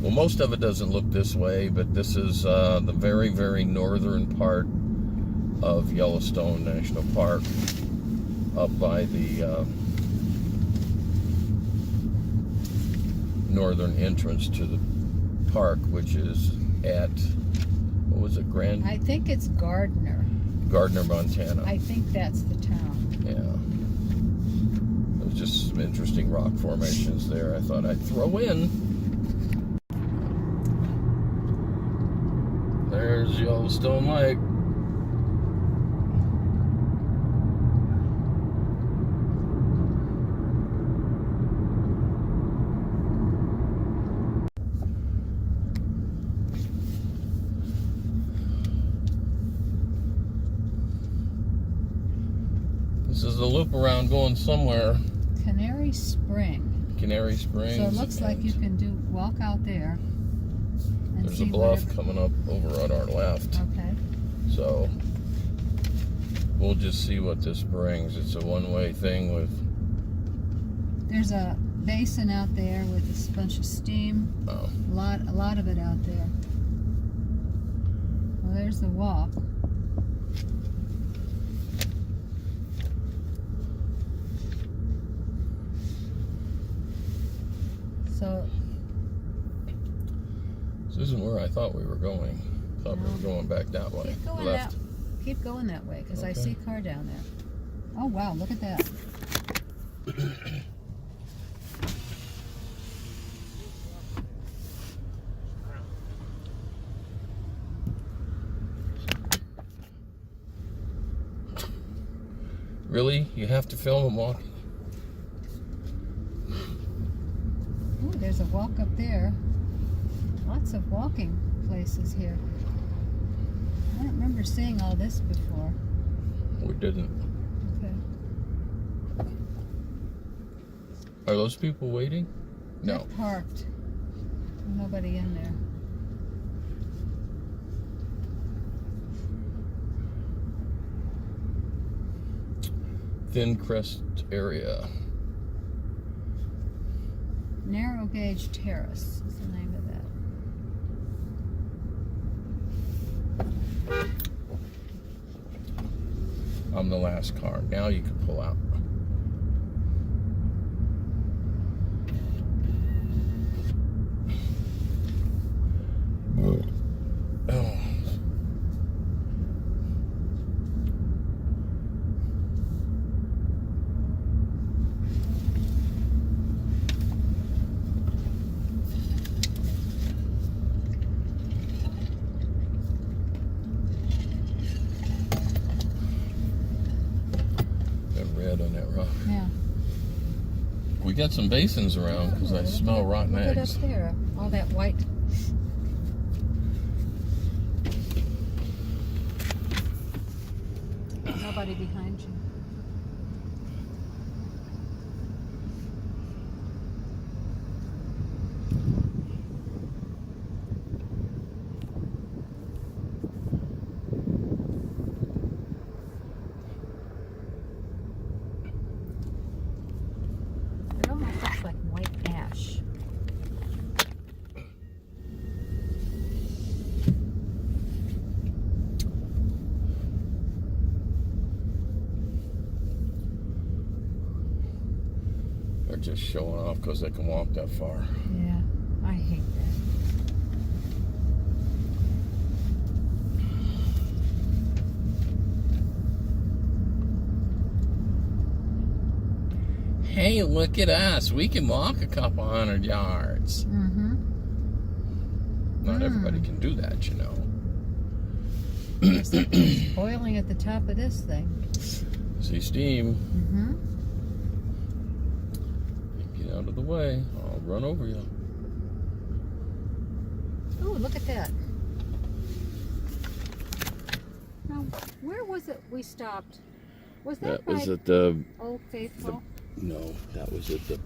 Well, most of it doesn't look this way, but this is the very, very northern part of Yellowstone National Park, up by the northern entrance to the park, which is at, what was it, I think it's Gardner, Montana. I think that's the town. Yeah. There's just some interesting rock formations there I thought I'd throw in. There's Yellowstone Lake. This is the loop around going somewhere. Canary Springs. So it looks like you can walk out there. And there's a bluff coming up over on our left. Okay. So we'll just see what this brings. It's a one-way thing with. There's a basin out there with a bunch of steam. Oh. A lot of it out there. Well, there's the walk. So this isn't where I thought we were going. I thought we were going back that way. Keep going that way, because Okay. I see a car down there. Oh wow, look at that. Really? You have to film them walking? Ooh, there's a walk up there. Lots of walking places here. I don't remember seeing all this before. We didn't. Okay. Are those people waiting? No. They're parked. Nobody in there. Thin Crest area. Narrow Gauge Terrace is the name of that. I'm the last car. Now you can pull out. Oh. Red on that rock. Yeah. We got some basins around because I smell rotten Look at eggs. up there. All that white. Nobody behind you. It almost looks like white ash. They're just showing off because they can walk that far. Yeah, I hate that. Hey, look at us. We can walk a couple 100 yards. Mm-hmm. Not everybody can do that, you know. It's boiling at the top of this thing. See steam. Mm-hmm. Get out of the way. I'll run over you. Oh, look at that. Now, where was it we stopped? Was that That was by at the... Old Faithful? No, that was at the...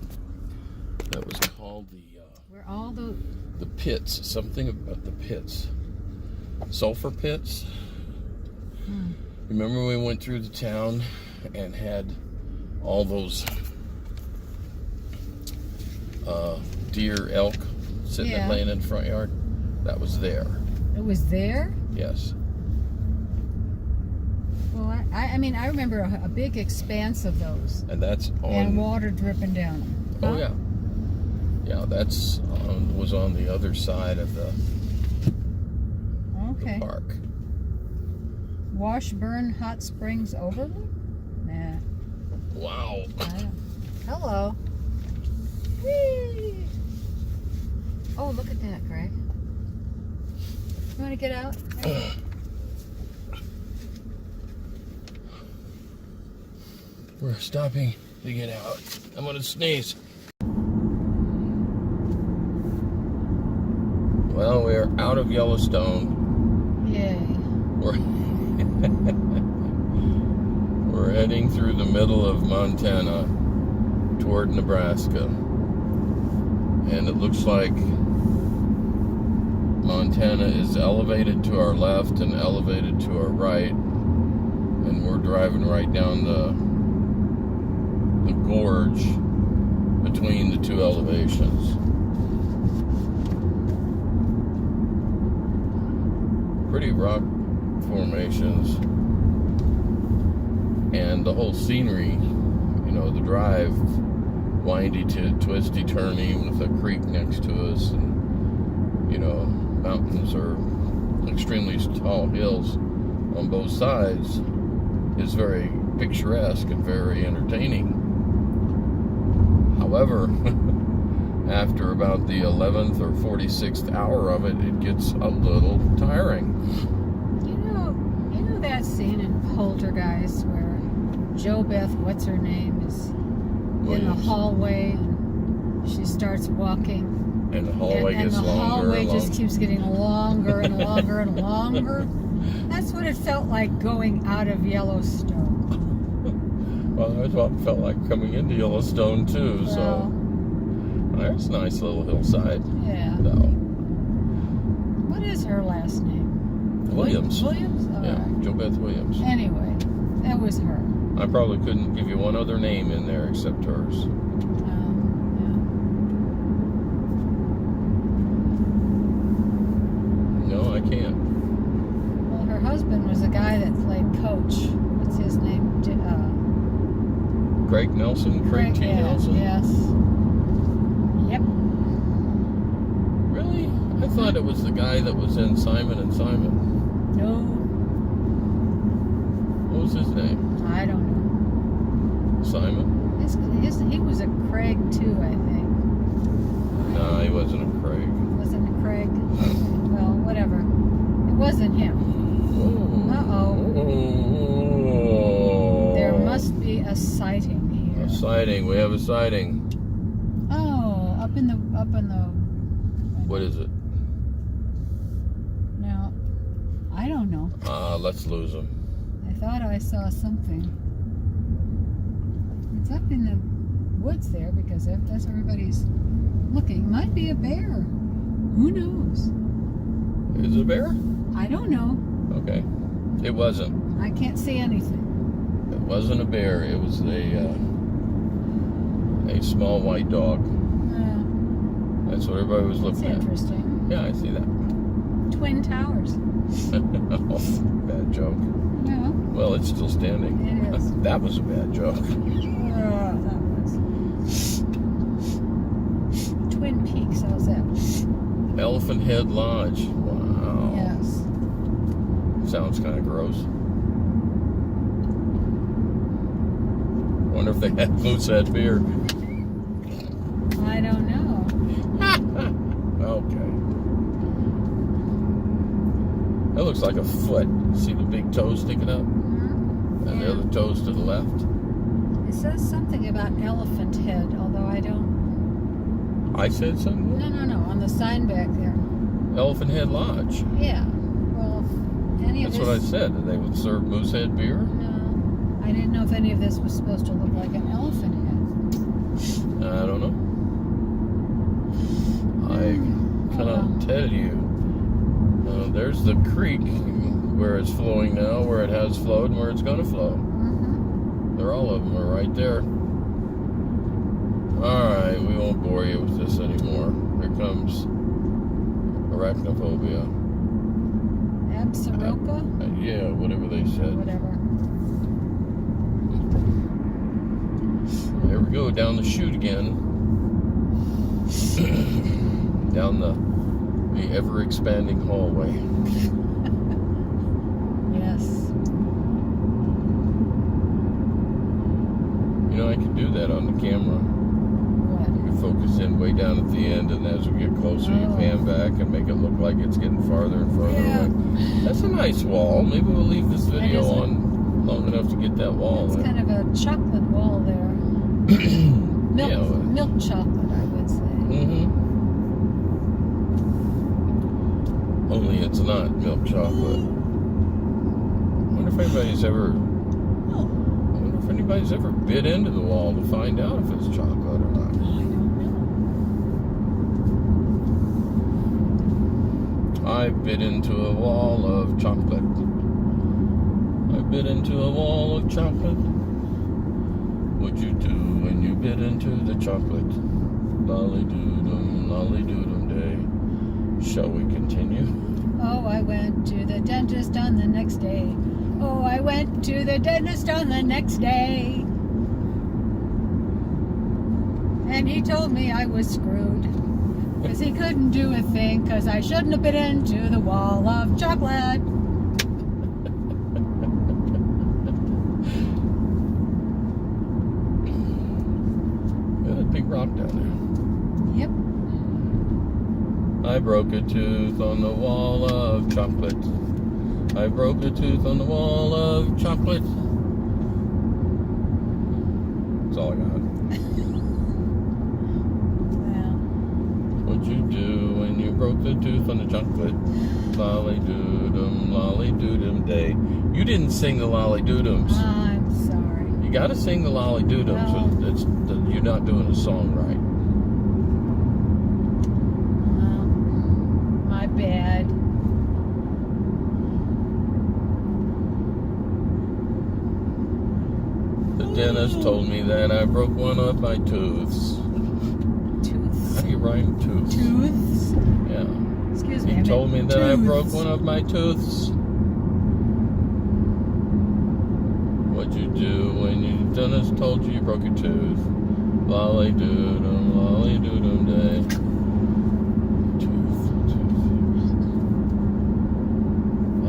That was called the... Where all the... The pits. Something about the pits. Sulfur pits. Remember we went through the town and had all those deer, elk sitting Yeah. laying in the front yard? That was there. It was there? Yes. Well, I mean, I remember a big expanse of those. And that's on. And water dripping down them. Oh yeah. Yeah, that's was on the other side of the Okay. park. Washburn Hot Springs Overlook? Nah. Wow. Hello. Whee! Oh, look at that, Greg. You want to get out? We're stopping to get out. I'm gonna sneeze. Well, we're out of Yellowstone. Yay. We're heading through the middle of Montana toward Nebraska. And it looks like Montana is elevated to our left and elevated to our right. And we're driving right down the gorge between the two elevations. Pretty rock formations, and the whole scenery, you know, the drive, windy to twisty turny with a creek next to us, and you know, mountains or extremely tall hills on both sides, is very picturesque and very entertaining. However, after about the 11th or 46th hour of it, it gets a little tiring. You know that scene in Poltergeist where JoBeth, what's her name, is in the hallway and she starts walking. And the hallway gets longer. And the hallway and just keeps getting longer and longer and longer. That's what it felt like going out of Yellowstone. Well, that's what it felt like coming into Yellowstone too. Well, so there's a nice little hillside. Yeah. No. What is her last name? Williams. Williams? All Yeah, right. JoBeth Williams. Anyway, that was her. I probably couldn't give you one other name in there except hers. No, I can't. Well, her husband was a guy that played coach. What's his name? Craig Nelson? Craig T. Nelson? Yes. Yep. Really? I thought it was the guy that was in Simon and Simon. No. What was his name? I don't know. Simon? He was a Craig too, I think. No, he wasn't a Craig. Wasn't a Craig? Well, whatever. It wasn't him. Uh-oh. There must be a sighting here. A sighting. We have a sighting. Oh, up in the. What is it? Now, I don't know. Let's lose him. I thought I saw something. It's up in the woods there because that's where everybody's looking. Might be a bear. Who knows? Is it a bear? I don't know. Okay. It wasn't. I can't see anything. It wasn't a bear. It was a small white dog. That's what everybody was looking That's at. interesting. Yeah, I see that. Twin Towers. Oh, bad joke. No. Well, it's still standing. It is. That was a bad joke. That was. Twin Peaks, how's that? Elephant Head Lodge. Wow. Yes. Sounds kind of gross. Wonder if they had Moosehead beer. I don't know. Okay. That looks like a foot. See the big toe sticking up? Mm-hmm. And the other toes to the left? It says something about Elephant Head, although I don't... I said something? No. On the sign back there. Elephant Head Lodge. Yeah. Well, if any of That's this... what I said. That they would serve Moosehead beer? No. I didn't know if any of this was supposed to look like an elephant head. I don't know. I cannot tell you. There's the creek where it's flowing now, where it has flowed, and where it's going to flow. Mm-hmm. They're all of them are right there. All right, we won't bore you with this anymore. Here comes Arachnophobia. Absaroka? Yeah, whatever they said. Whatever. There we go, down the chute again. Down the ever-expanding hallway. Yes. You know, I could do that on the camera. What? You can focus in way down at the end, and as we get closer, you pan back and make it look like it's getting farther and farther away. That's a nice wall. Maybe we'll leave this video on long enough to get that wall. It's kind of a chocolate wall there. Milk chocolate, I would say. Only it's not milk chocolate. I wonder if anybody's ever bit into the wall to find out if it's chocolate or not. I don't know. I bit into a wall of chocolate. I bit into a wall of chocolate. What'd you do when you bit into the chocolate? Lolly-doodum day. Shall we continue? Oh, I went to the dentist on the next day. Oh, I went to the dentist on the next day. And he told me I was screwed. Because he couldn't do a thing, because I shouldn't have bit into the wall of chocolate. Big rock down Yep. there. I broke a tooth on the wall of chocolate. I broke a tooth on the wall of chocolate. That's all I got. Well. What'd you do when you broke the tooth on the chocolate? Lolly-doodum day. You didn't sing the lolly-doodums. I'm sorry. You gotta sing the lolly-doodums. No. You're not doing the song right. My bad. The dentist told me that I broke one of my tooths. Tooths? How do you rhyme tooths? Tooths? Yeah. Excuse me. He told me that I broke tooths. one of my tooths. What'd you do when your dentist told you broke your tooth? Lolly-doodum day. Tooth.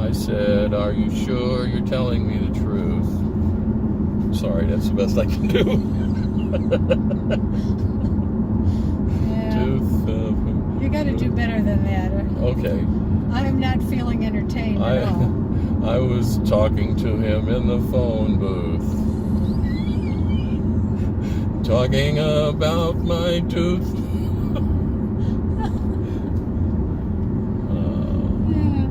I said, are you sure you're telling me the truth? Sorry, that's the best I can do. Yeah. Tooth. You gotta do better than that. Okay. I'm not feeling entertained at all. I was talking to him in the phone booth. Talking about my tooth. Yeah.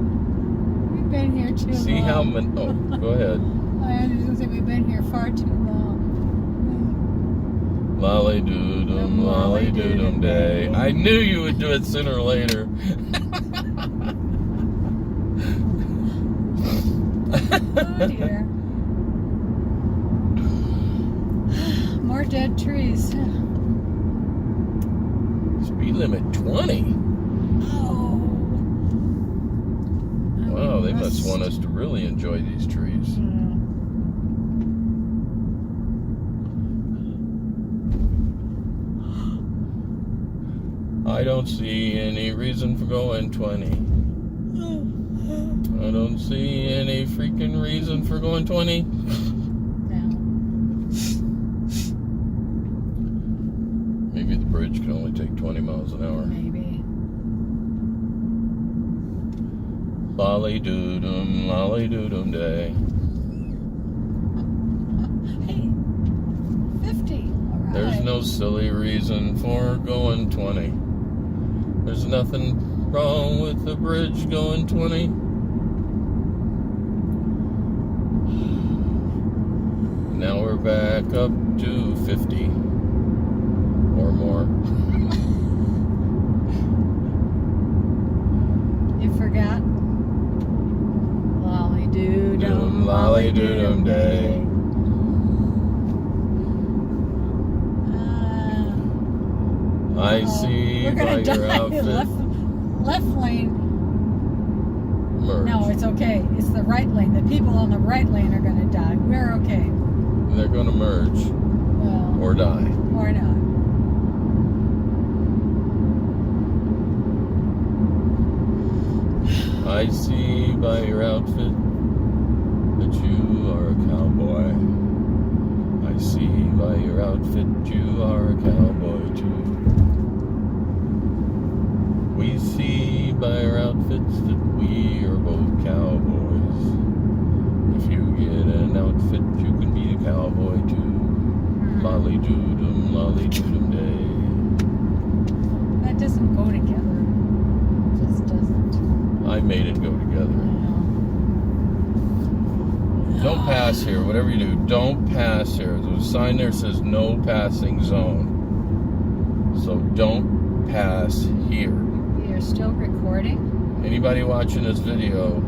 We've been here too long. See how many... Oh, go ahead. I was going to say we've been here far too long. Lolly-doodum day. I knew you would do it sooner or later. Oh dear. More dead trees. Speed limit 20. Oh. Wow, they must want us to really enjoy these trees. I don't see any reason for going 20. I don't see any freaking reason for going 20. No. Maybe the bridge can only take 20 miles an hour. Maybe. Lolly-doodum day. Hey, 50. All right. There's no silly reason for going 20. There's nothing wrong with the bridge going 20. Now we're back up to 50 or more. You forgot? Lolly-doodum, Lolly-doodum day. I see We're by gonna your die. outfit. left lane. Merge. No, it's okay. It's the right lane. The people on the right lane are going to die. We're okay. They're going to merge Well, or die. or not. I see by your outfit that you are a cowboy. I see by your outfit you are a cowboy too. We see by our outfits that we are both cowboys. If you get an outfit, you can be a cowboy too. Lolly-doodum, lolly-doodum day. That doesn't go together. It just doesn't. I made it go together. Don't pass here. Whatever you do, don't pass here. There's a sign there that says no passing zone. So don't pass here. You're still recording? Anybody watching this video,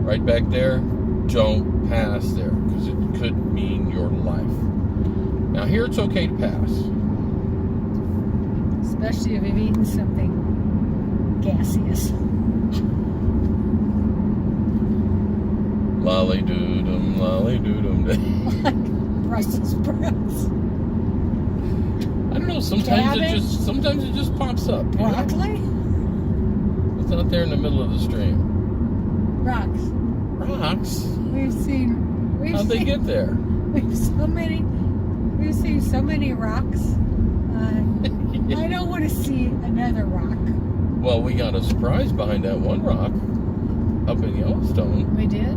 right back there, don't pass there because it could mean your life. Now here it's okay to pass. Especially if you've eaten something gaseous. Lolly-doodum day. Like Brussels sprouts. I don't know, sometimes it just pops up. you know? Broccoli? It's out there in the middle of the stream. Rocks. Rocks? How'd they get there? We've seen so many rocks. I don't want to see another rock. Well, we got a surprise behind that one rock up in Yellowstone. We did?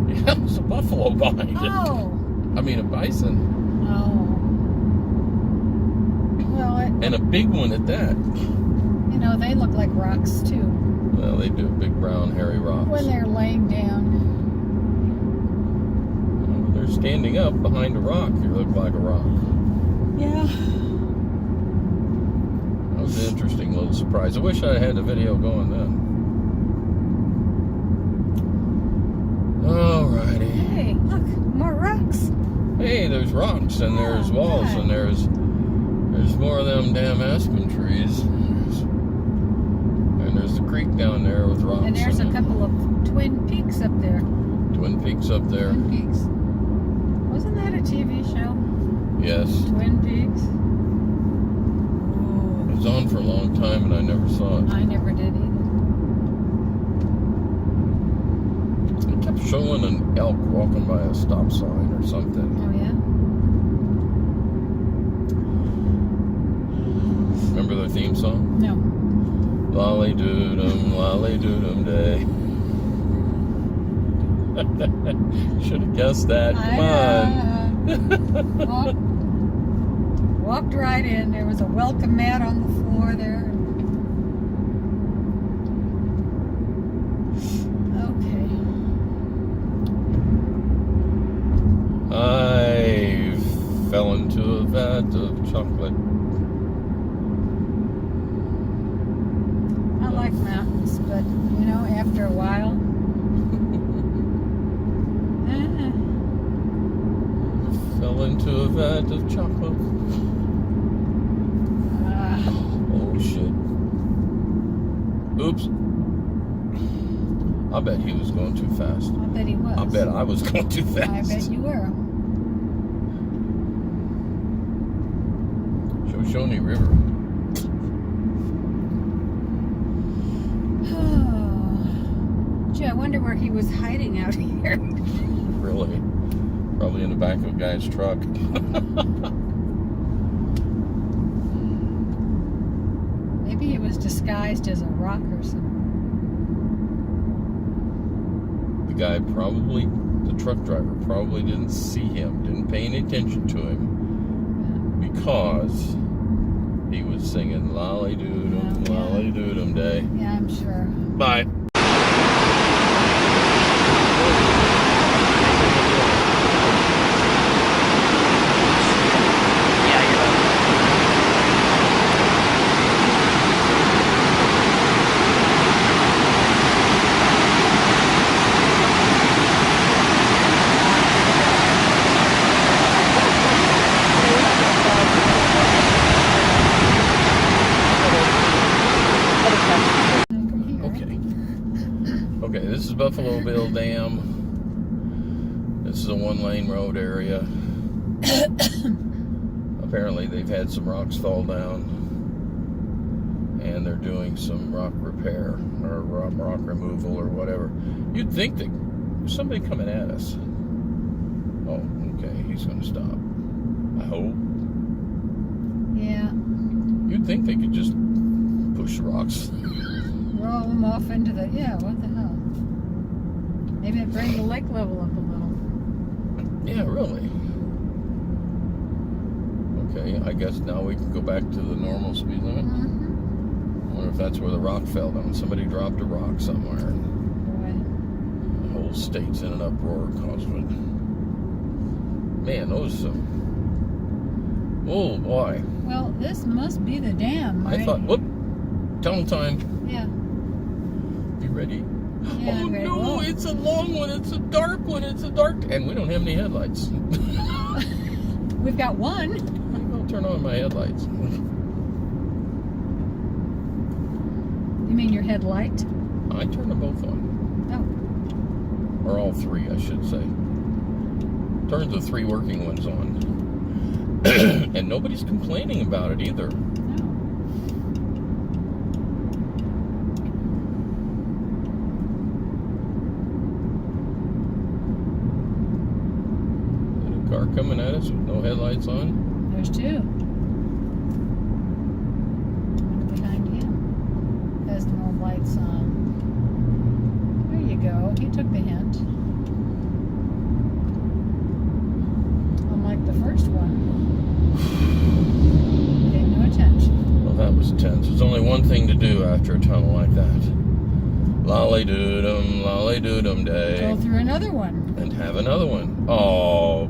Yeah, it was a buffalo behind it. Oh. I mean, a bison. Oh. Well, And a big one at that. they look like rocks too. Well, they do, big brown hairy rocks. When they're laying down. When they're standing up behind a rock, they look like a rock. Yeah. That was an interesting little surprise. I wish I had the video going then. Alrighty. Hey, look, more rocks. Hey, there's rocks and there's walls and there's more of them damn aspen trees. And there's the creek down there with rocks. And there's in a it. couple of Twin Peaks up there. Twin Peaks up there. Twin Peaks. Wasn't that a TV show? Yes. Twin Peaks? It was on for a long time and I never saw it. I never did either. It kept showing an elk walking by a stop sign or something. Oh, yeah? Remember their theme song? No. Lolly-doodum day. Should have guessed that. Come on. Walked right in. There was a welcome mat on the floor there. I fell into a vat of chocolate. I like mountains, but after a while, Fell into a vat of chocolate. Oh shit. Oops. I bet he was going too fast. I bet he was. I bet I was going too fast. I bet you were. Shoshone River. Gee, I wonder where he was hiding out here. Really? Probably in the back of a guy's truck. Maybe he was disguised as a rock or something. The guy probably, the truck driver probably didn't see him, didn't pay any attention to him because he was singing Lolly-doodum, Lolly-doodum day. Yeah, I'm sure. Bye. Buffalo Bill Dam. This is a one-lane road area. Apparently they've had some rocks fall down, and they're doing some rock repair or rock removal or whatever. You'd think that there's somebody coming at us. Oh, okay, he's going to stop. I hope. Yeah. You'd think they could just push rocks. Roll them off into the, yeah, what the hell? Maybe it bring the lake level up a little. Yeah, really. Okay, I guess now we can go back to the normal speed limit. Mm-hmm. I wonder if that's where the rock fell down. Somebody dropped a rock somewhere. Boy. The whole state's in an uproar because of it. Man, those... oh, boy. Well, this must be the dam, right? I thought, whoop, tunnel time. Yeah. You ready? Yeah, oh, I'm ready. no, Whoa. it's a long one. It's a dark one. It's a dark... And we don't have any headlights. We've got one. Maybe I'll turn on my headlights. You mean your headlight? I turned them both on. Oh. Or all three, I should say. Turned the three working ones on. And nobody's complaining about it either. No. And a car coming at us with no headlights on. There's two. One behind him has no lights on. There you go. He took the hint. Unlike the first one. Paid no attention. Well, that was tense. There's only one thing to do after a tunnel like that. Lolly-doodum day. Go through another one. And have another one. Oh,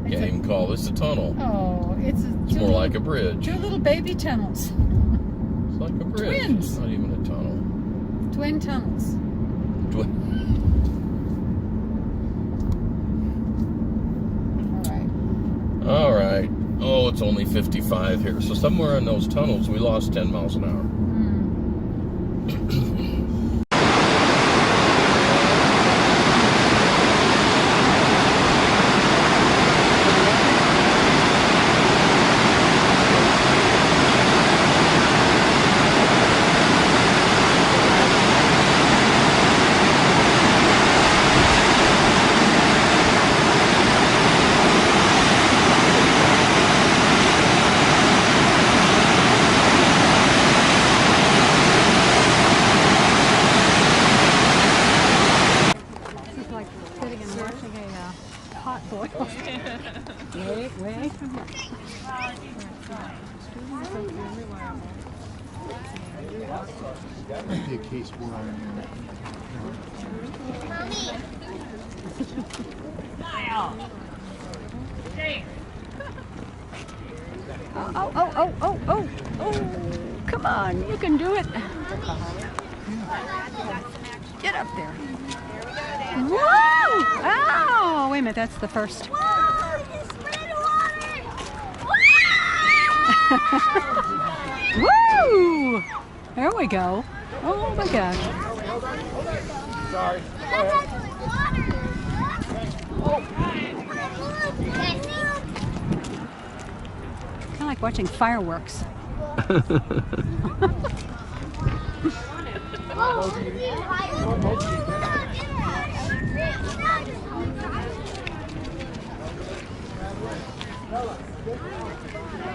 can't even call this a tunnel. Oh, it's More like a bridge. Two little baby tunnels. It's like a bridge. Twins. It's not even a tunnel. Twin tunnels. All right. Oh, it's only 55 here. So somewhere in those tunnels, we lost 10 miles an hour. Wait. Might be a case where Oh, come on, you can do it. Get up there. Whoa! Oh, wait a minute, that's the first. Woo! There we go. Oh my gosh. sorry. Kind of like watching fireworks.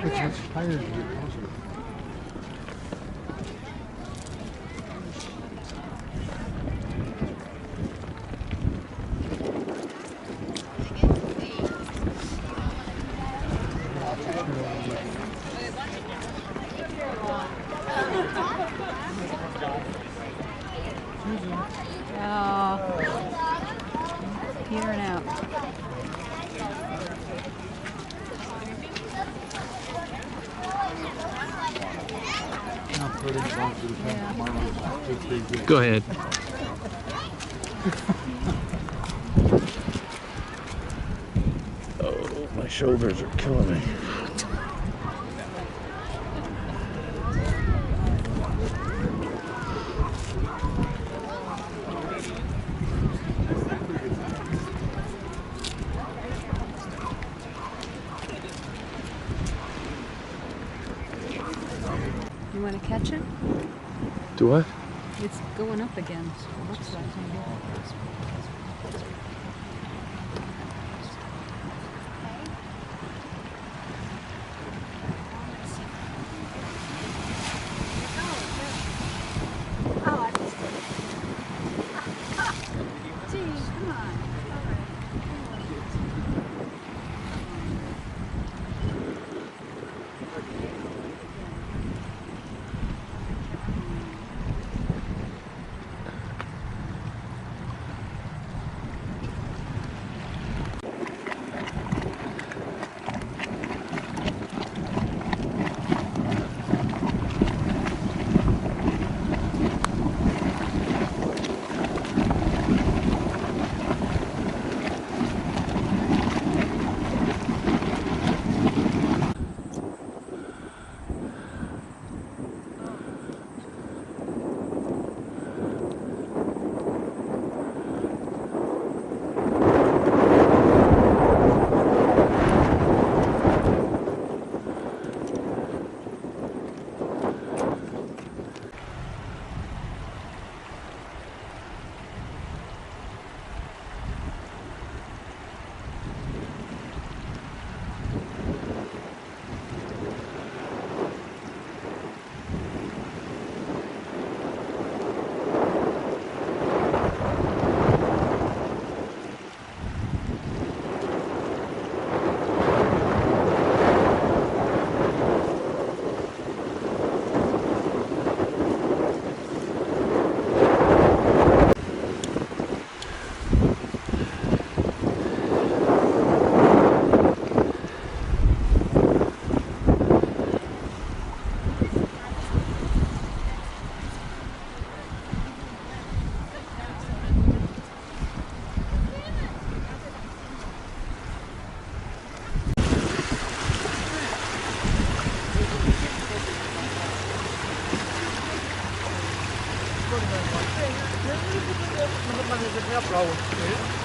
It's inspired to get closer. Petering out. Go ahead. Oh, my shoulders are killing me. You want to catch it? Do what? It's going up again. It looks like.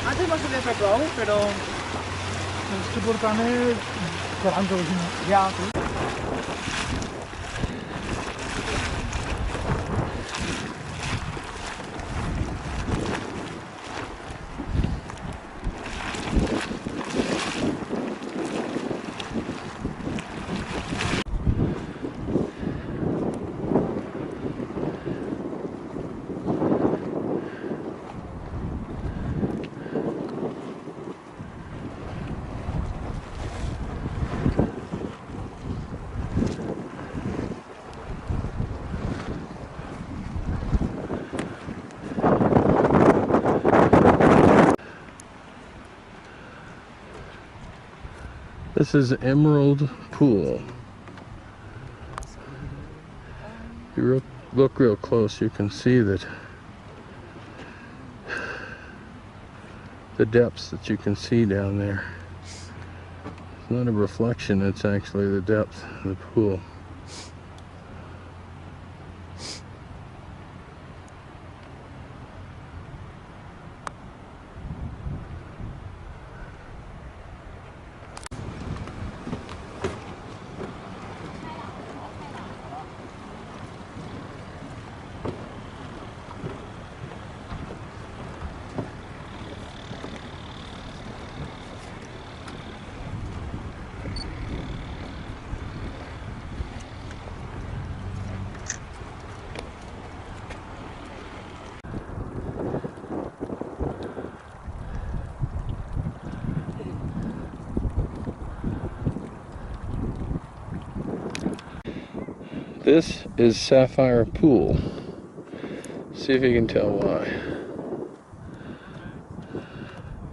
Antes no solía ser bravo, pero este volcán es grande. Ya. This is Emerald Pool. If you look real close, you can see that the depths that you can see down there. It's not a reflection, it's actually the depth of the pool. This is Sapphire Pool. See if you can tell why.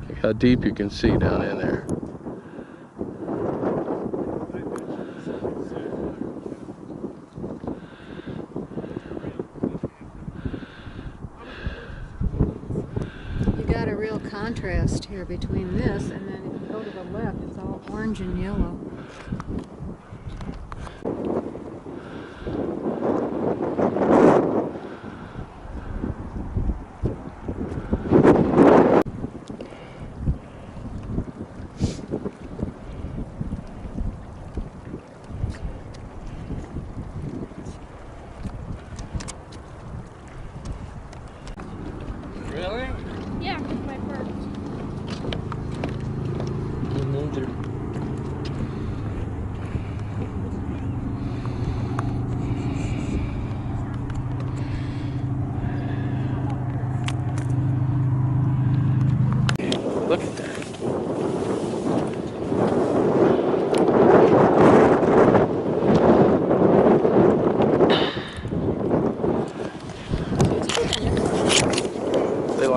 Look how deep you can see down in there. You got a real contrast here between this and then if you go to the left, it's all orange and yellow.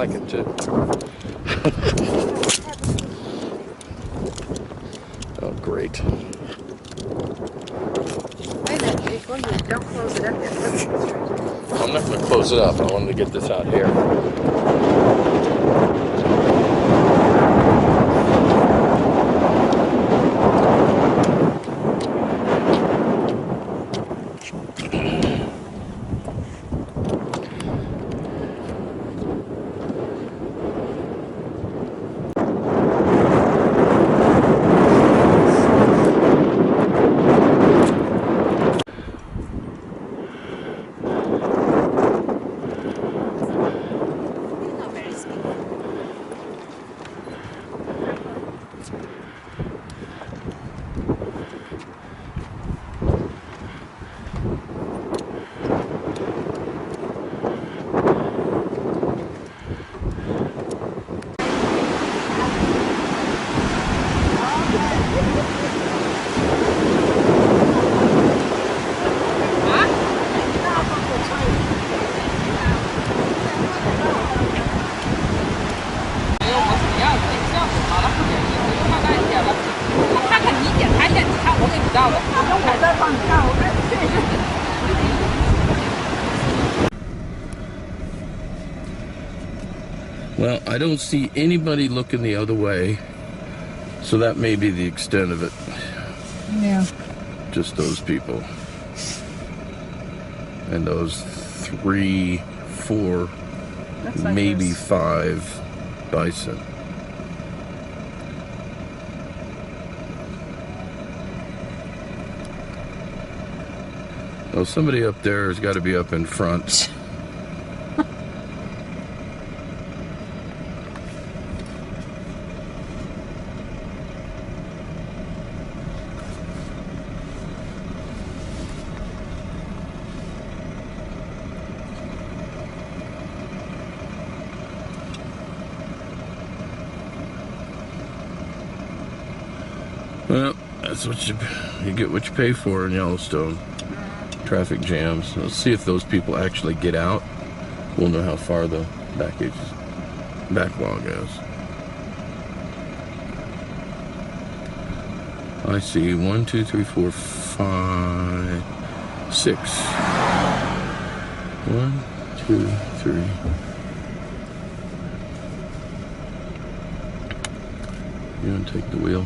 like it too. Oh, great. Wait a minute, before you don't close it up yet. I'm not going to close it up. I wanted to get this out here. Well, I don't see anybody looking the other way, so that may be the extent of it. Yeah. Just those people. And those 3, 4, Like maybe there's 5 bison. Well, somebody up there has got to be up in front. Well, that's what you get what you pay for in Yellowstone. Traffic jams. Let's see if those people actually get out. We'll know how far the backlog is. I see 1, 2, 3, 4, 5, 6. 1, 2, 3. You want to take the wheel?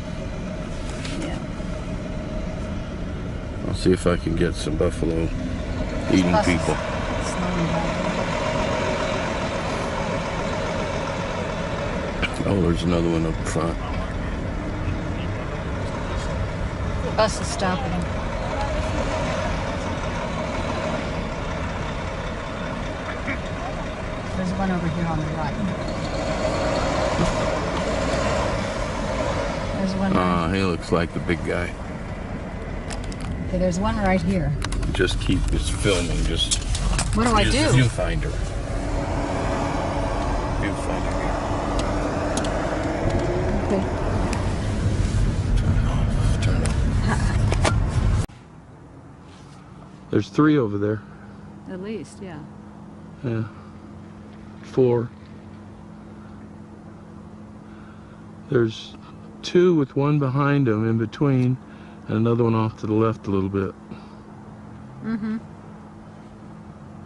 I'll see if I can get some buffalo eating people. Oh, there's another one up front. The bus is stopping. There's one over here on the right. There's one. He looks like the big guy. Okay, there's one right here. Just keep this filming. Just what do I use do? the viewfinder. Viewfinder here. Okay. Turn off. There's 3 over there. At least, yeah. Yeah. 4. There's 2 with one behind them in between, and another one off to the left a little bit. Mm-hmm.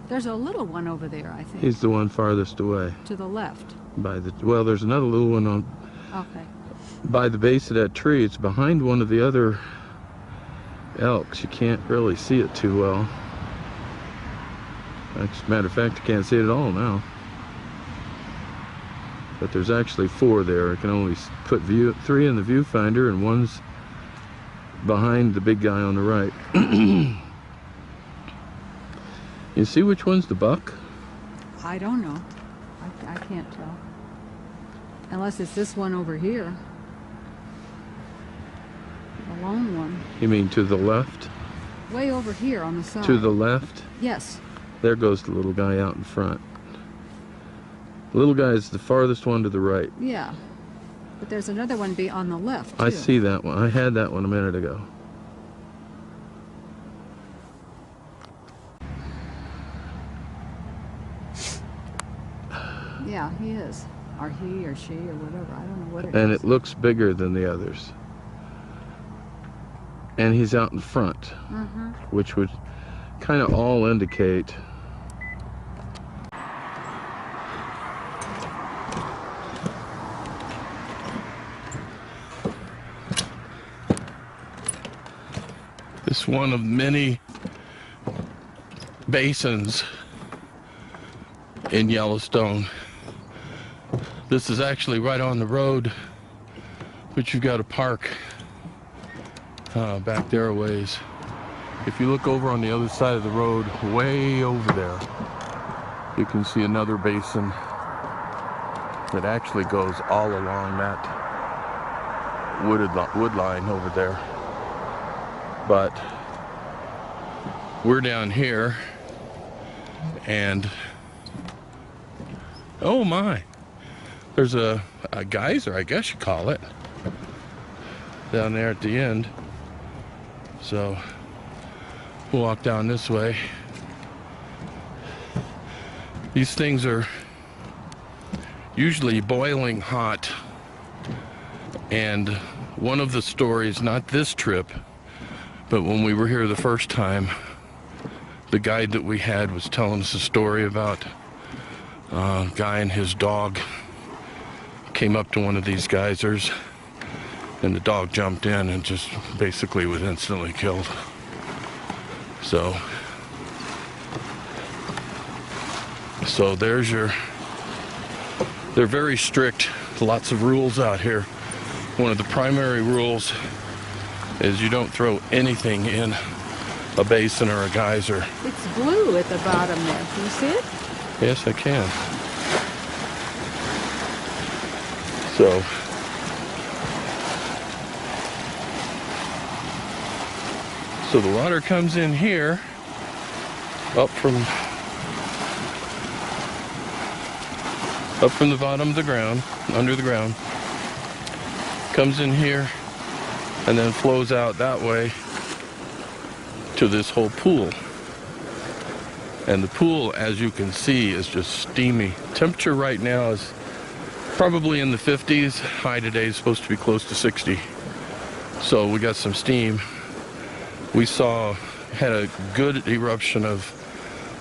There's a little one over there, I think. He's the one farthest away. To the left. Well, there's another little one on Okay. by the base of that tree. It's behind one of the other elks. You can't really see it too well. As a matter of fact, you can't see it at all now. But there's actually 4 there. I can only put 3 in the viewfinder, and one's behind the big guy on the right. You see which one's the buck? I don't know. I can't tell. Unless it's this one over here. The lone one. You mean to the left? Way over here on the side. To the left? Yes. There goes the little guy out in front. The little guy is the farthest one to the right. Yeah. But there's another one on the left, too. I see that one. I had that one a minute ago. Yeah, he is. Or he or she or whatever. I don't know what it And is. it looks bigger than the others. And he's out in front, which would kind of all indicate this one of many basins in Yellowstone. This is actually right on the road, but you've got to park back there a ways. If you look over on the other side of the road, way over there, you can see another basin that actually goes all along that wood line over there. But we're down here, and oh my, there's a geyser, I guess you call it, down there at the end. So we'll walk down this way. These things are usually boiling hot, and one of the stories, not this trip, but when we were here the first time, the guide that we had was telling us a story about a guy and his dog came up to one of these geysers, and the dog jumped in and just basically was instantly killed. So there's your, they're very strict, lots of rules out here. One of the primary rules is you don't throw anything in a basin or a geyser. It's blue at the bottom there. Can you see it? Yes, I can. So the water comes in here, up from the bottom of the ground, under the ground, comes in here, and then flows out that way to this whole pool. And the pool, as you can see, is just steamy. Temperature right now is probably in the 50s. High today is supposed to be close to 60. So we got some steam. We had a good eruption of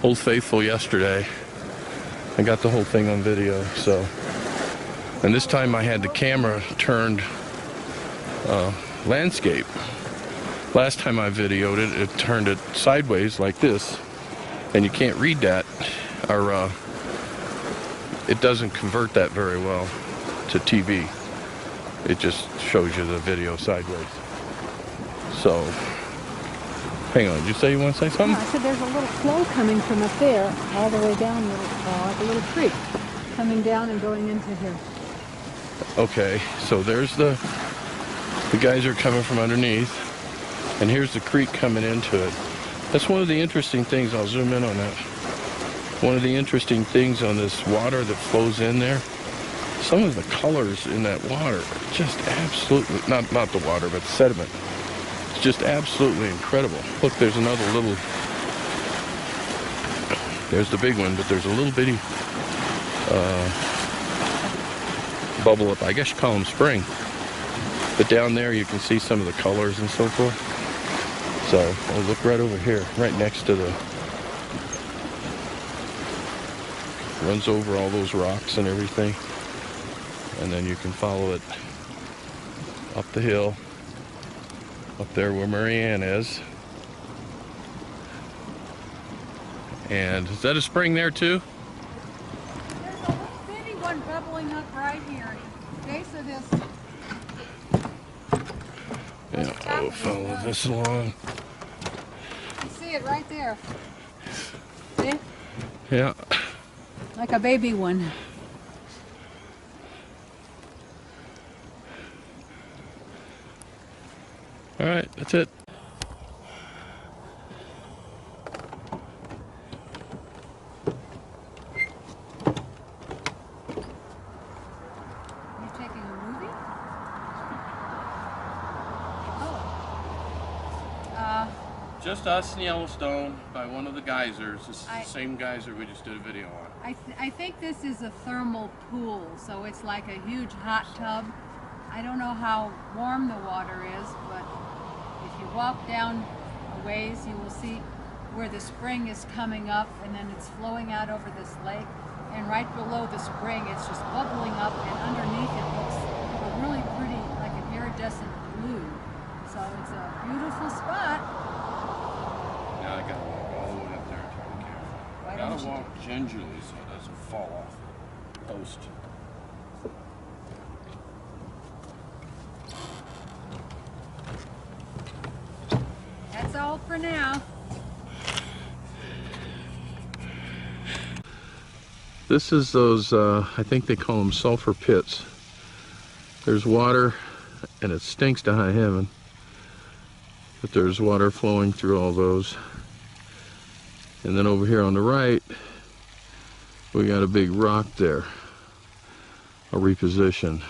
Old Faithful yesterday. I got the whole thing on video, so. And this time I had the camera turned landscape. Last time I videoed it, it turned it sideways like this, and you can't read that, or it doesn't convert that very well to TV. It just shows you the video sideways. So, hang on, did you say you want to say something? No, I said there's a little flow coming from up there, all the way down, like a little creek, coming down and going into here. Okay, so there's the geyser coming from underneath, and here's the creek coming into it. That's one of the interesting things. I'll zoom in on that. One of the interesting things on this water that flows in there, some of the colors in that water are just absolutely, not the water, but the sediment. It's just absolutely incredible. Look, there's another little, there's the big one, but there's a little bitty bubble up. I guess you call them spring. But down there you can see some of the colors and so forth. So I'll look right over here, right next to the, runs over all those rocks and everything. And then you can follow it up the hill, up there where Marianne is. And is that a spring there too? There's a little bitty one bubbling up right here. Base of this. Yeah, I'll follow this along. You see it right there. See? Yeah. Like a baby one. All right, that's it. You taking a movie? Oh. just us in Yellowstone by one of the geysers. This is the same geyser we just did a video on. I think this is a thermal pool, so it's like a huge hot tub. I don't know how warm the water is, but if you walk down a ways, you will see where the spring is coming up, and then it's flowing out over this lake. And right below the spring, it's just bubbling up, and underneath it looks a really pretty, like an iridescent blue. So it's a beautiful spot. Now I gotta walk all the way up there and try to be careful. Why Gotta don't you walk gingerly so it doesn't fall off the post. That's all for now. This is those, I think they call them sulfur pits. There's water, and it stinks to high heaven. But there's water flowing through all those. And then over here on the right, we got a big rock there. A reposition.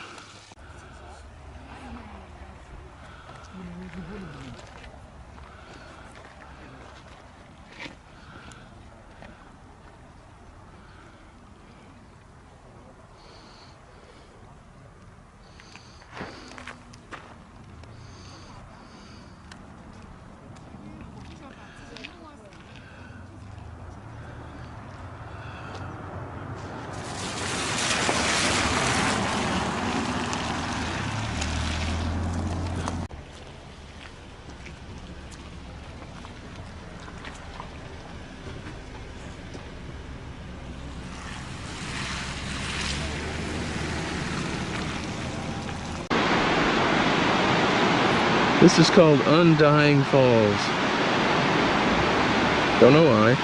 This is called Undying Falls. Don't know why.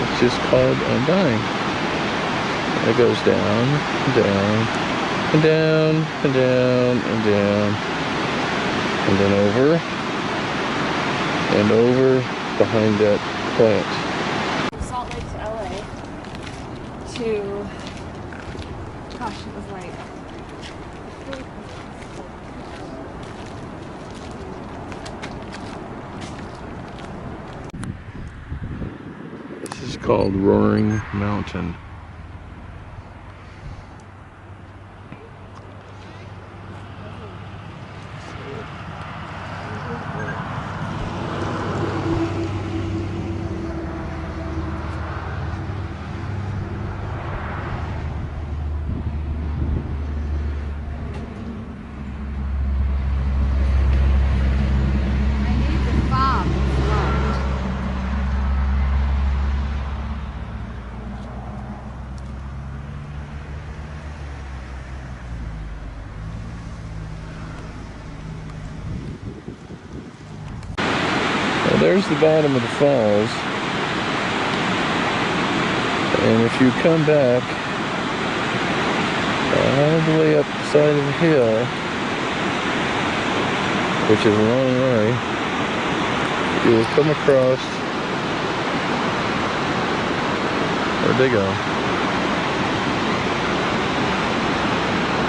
It's just called Undying. And it goes down, and down, and down, and down, and down. And then over, and over behind that plant. Salt Lake to LA to, gosh, it was like, This is called Roaring Mountain. There's the bottom of the falls, and if you come back all the way up the side of the hill, which is a long way, you will come across, where'd they go?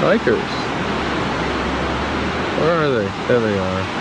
Hikers. Where are they? There they are.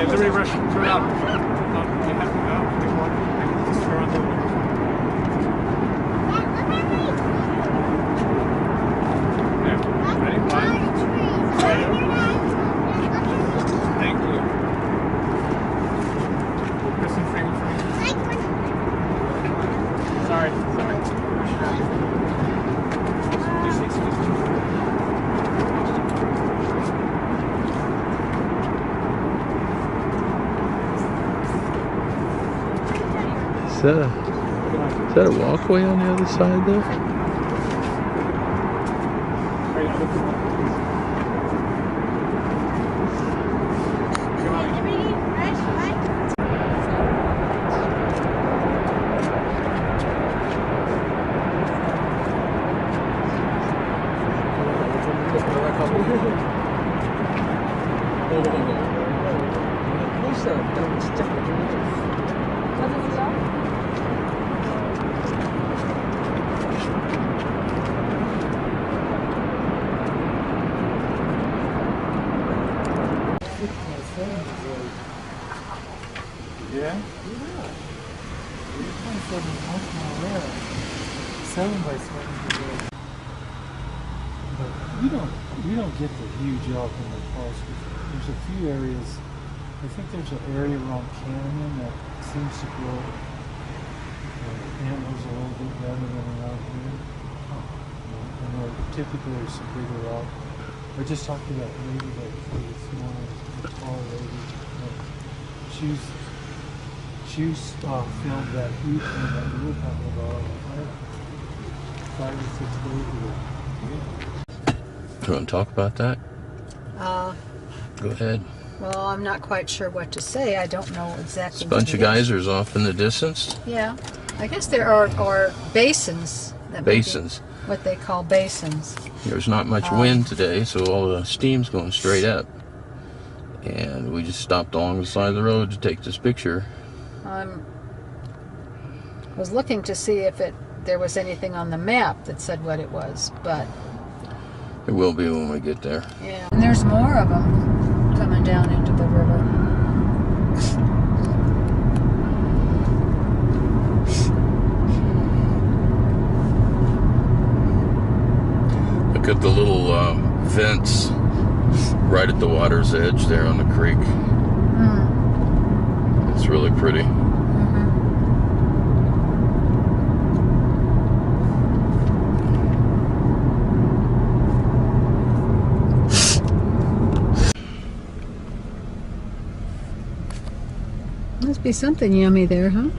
Okay, everybody rush, turn out. You have to go. Take one. Just turn on the window. Yeah. Ready? One. Thank you. Listen, finger for me. Sorry. Excuse me. Is that a walkway on the other side there? Yeah? 7 by 7. But you don't get the huge elk in the falls. There's a few areas. I think there's an area around Canyon that seems to grow antlers a little bit better than around here. And where typically there's some bigger elk. I just talked to that lady this morning, a tall lady. She filmed that huge one that we were talking about 5 or 6 days ago. You want to talk about that? Go ahead. Well, I'm not quite sure what to say. I don't know exactly. A bunch of geysers off in the distance. Yeah. I guess there are basins. Basins. What they call basins. There's not much wind today, so all the steam's going straight up. And we just stopped along the side of the road to take this picture. I was looking to see if there was anything on the map that said what it was, but There will be when we get there. yeah. And there's more of them coming down into the river. Look at the little vents right at the water's edge there on the creek. It's really pretty. Must be something yummy there, huh?